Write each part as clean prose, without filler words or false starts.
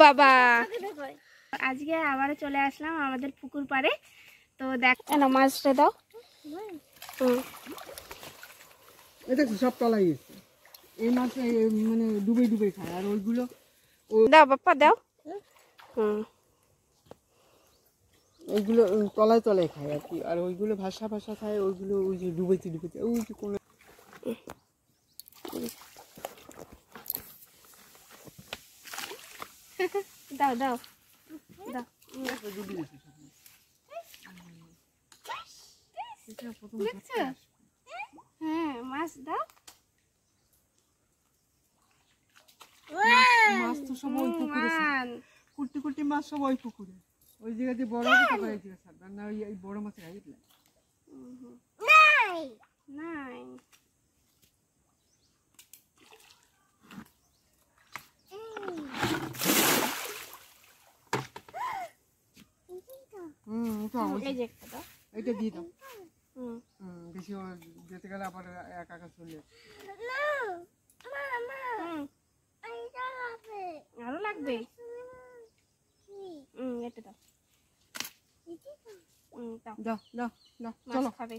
বাবা আজকে আবার চলে আসলাম আমাদের পুকুর পাড়ে। তো দেখ না মাছটা দাও। দেখো সব তলাই এসছে। এই মাছ মানে ডুবে ডুবে খায়, আর ওইগুলো দাও বাপ্পা দাও। ওইগুলো তলায় তলায় খায় আর কি, আর ওইগুলো ভাষা ভাষা খায়, ওইগুলো ওই যে ডুবেতে ডুবেতে ওই যে কোনো দাও দাও দাও। হ্যাঁ মাছ দাও। মাছ তো সব ওই পুকুরে, কুর্তি কুর্তি মাছ সব ওই পুকুরে, ওই জায়গাতে বড় হবে তারপর এই জায়গা ছাড়বে না, ওই বড় মাছের হাইট লাগে নাই নাই। এই যে একটা দাও, এইটা দিয়ে দাও। বেশি যেতে গেলে আবার একা একা চলে আরো লাগবে। এটা দাও। দাও দাও দাও, চলো খাবে।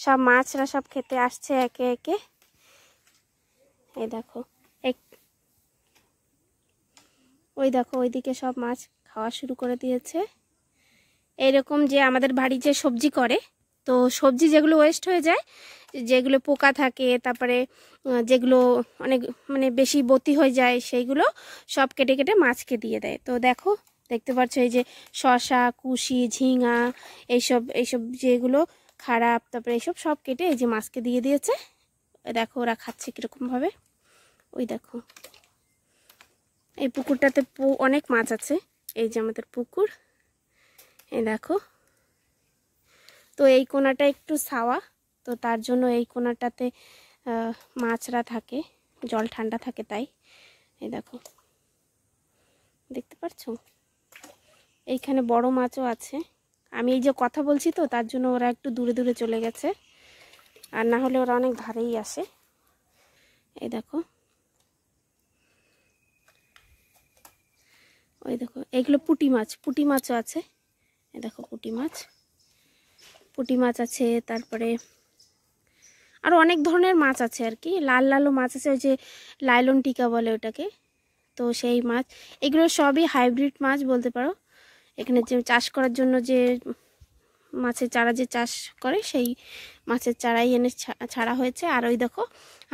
সব মাছরা সব খেতে আসছে একে একে। এই দেখো ওই দেখো ওইদিকে সব মাছ খাওয়া শুরু করে দিয়েছে। এইরকম যে আমাদের বাড়ি যে সবজি করে, তো সবজি যেগুলো ওয়েস্ট হয়ে যায়, যেগুলো পোকা থাকে, তারপরে যেগুলো অনেক মানে বেশি বতি হয়ে যায়, সেইগুলো সব কেটে কেটে মাছকে দিয়ে দেয়। তো দেখো দেখতে পাচ্ছ এই যে শসা, কুশি, ঝিঙা, এইসব যেগুলো খারাপ, তারপরে এইসব সব কেটে এই যে মাছকে দিয়ে দিয়েছে। দেখো ওরা খাচ্ছে কীরকমভাবে। ওই দেখো এই পুকুরটাতে অনেক মাছ আছে। এই যে আমাদের পুকুর, এই দেখো। তো এই কোনাটা একটু ছাওয়া, তো তার জন্য এই কোনাটাতে মাছরা থাকে, জল ঠান্ডা থাকে তাই। এই দেখো দেখতে পাচ্ছ, এইখানে বড় মাছও আছে। আমি এই যে কথা বলছি তো তার জন্য ওরা একটু দূরে দূরে চলে গেছে, আর না হলে ওরা অনেক ধারেই আসে। এই দেখো ওই দেখো এগুলো পুঁটি মাছও আছে। এই দেখো পুঁটি মাছ আছে, তারপরে আরও অনেক ধরনের মাছ আছে আর কি। লাল লালও মাছ আছে, ওই যে লাইলন টিকা বলে ওটাকে। তো সেই মাছ, এগুলো সবই হাইব্রিড মাছ বলতে পারো। এখানে যে চাষ করার জন্য যে মাছের চারা যে চাষ করে, সেই মাছের চারাই এনে ছাড়া হয়েছে। আর ওই দেখো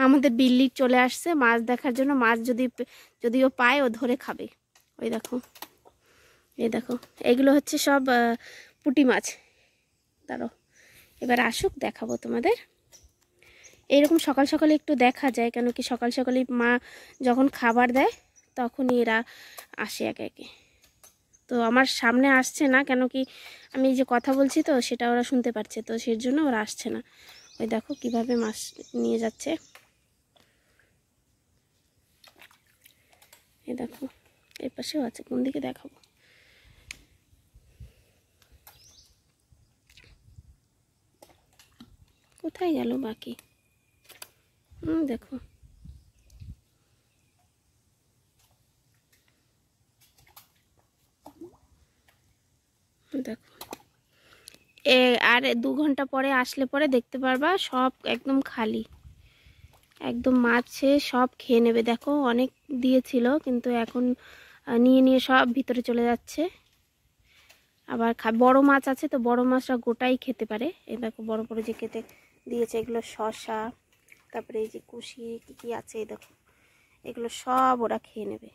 আমাদের বিল্লি চলে আসছে মাছ দেখার জন্য। মাছ যদিও পায় ও ধরে খাবে। ওই দেখো এই দেখো এগুলো হচ্ছে সব পুঁটি মাছ। দাঁড়ো এবার আসুক দেখাবো তোমাদের। এইরকম সকাল সকালে একটু দেখা যায়, কেন কি সকাল সকালে মা যখন খাবার দেয় তখনই এরা আসে একে একে। তো আমার সামনে আসছে না, কেন কি আমি যে কথা বলছি তো সেটা ওরা শুনতে পাচ্ছে, তো সেই জন্য ওরা আসছে না। ওই দেখো কিভাবে মাছ নিয়ে যাচ্ছে। এই দেখো এর পাশেও আছে, কোন দিকে দেখাবো। কোথায় গেল বাকি? দেখো দেখো আর 2 ঘন্টা পরে আসলে পরে দেখতে পারবা সব একদম খালি, একদম মাছে সব খেয়ে নেবে। দেখো অনেক দিয়েছিল কিন্তু এখন নিয়ে নিয়ে সব ভিতরে চলে যাচ্ছে। আবার বড় মাছ আছে, তো বড় মাছটা গোটাই খেতে পারে। এই দেখো বড় বড় যে কেটে দিয়েছে, এগুলো শসা, তারপরে এই যে কুশি কি আছে, এই দেখো এগুলো সব ওরা খেয়ে নেবে,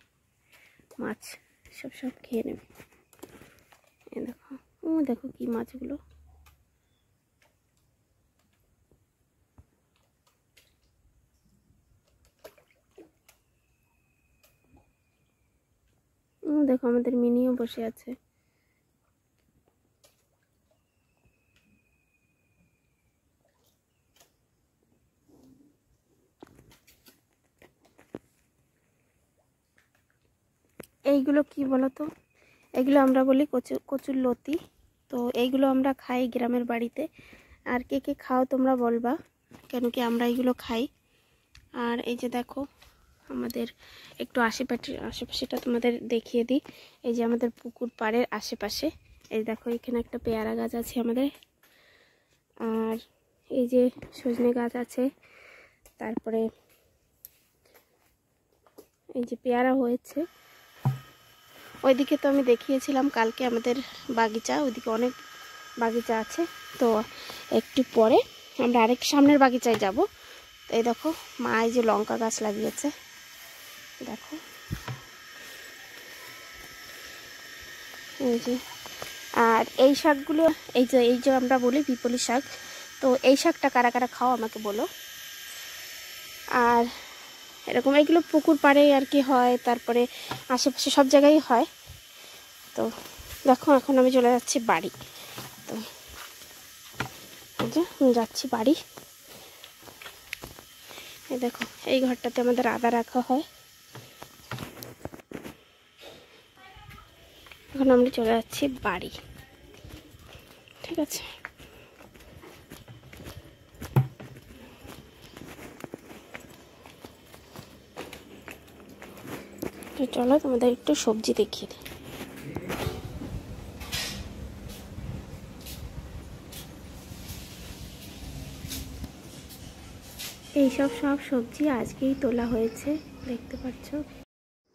মাছ সব খেয়ে নেবে। এই দেখো দেখো কি মাছগুলো। দেখো আমাদের মিনিও বসে আছে। এইগুলো কি বলো তো, এগুলো আমরা বলি কচুর লতি। তো এইগুলো আমরা খাই গ্রামের বাড়িতে। আর কে কে খাও তোমরা বলবা, কেন কি আমরা এইগুলো খাই। আর এই যে দেখো আমাদের একটু আশেপাশেটা তোমাদের দেখিয়ে দিই। এই যে আমাদের পুকুর পাড়ের আশেপাশে এই দেখো এখানে একটা পেয়ারা গাছ আছে আমাদের, আর এই যে সজনে গাছ আছে, তারপরে এই যে পেয়ারা হয়েছে। ওইদিকে তো আমি দেখিয়েছিলাম কালকে আমাদের বাগিচা, ওইদিকে অনেক বাগিচা আছে। তো একটু পরে আমরা আরেক সামনের বাগিচায় যাব। তো এই দেখো মা এই যে লঙ্কা গাছ লাগিয়েছে, দেখো এই যে। আর এই শাকগুলো এই যে আমরা বলি পিপলি শাক, তো এই শাকটা কারা কারা খাও আমাকে বলো। আর এরকম এইগুলো পুকুর পাড়ে আর কি হয়, তারপরে আশেপাশে সব জায়গায় হয়। তো দেখো এখন আমি চলে যাচ্ছি বাড়ি। তো এই যে আমি যাচ্ছি বাড়ি। এই দেখো এই ঘরটাতে আমাদের আদা রাখা হয়। এখন আমরা চলে যাচ্ছি বাড়ি, ঠিক আছে। তো চলো তোমাদের একটু সবজি দেখিয়ে দিই। এইসব সব সবজি আজকেই তোলা হয়েছে, দেখতে পাচ্ছ।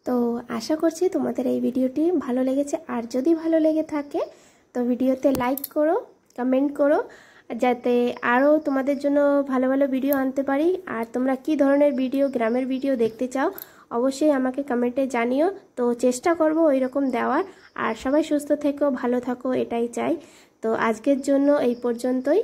তো আশা করছি তোমাদের এই ভিডিওটি ভালো লেগেছে, আর যদি ভালো লেগে থাকে তো ভিডিওতে লাইক করো, কমেন্ট করো, যাতে আরও তোমাদের জন্য ভালো ভালো ভিডিও আনতে পারি। আর তোমরা কি ধরনের ভিডিও, গ্রামের ভিডিও দেখতে চাও অবশ্যই আমাকে কমেন্টে জানিও। তো চেষ্টা করব ওই রকম দেওয়ার। আর সবাই সুস্থ থেকো, ভালো থাকো, এটাই চাই। তো আজকের জন্য এই পর্যন্তই।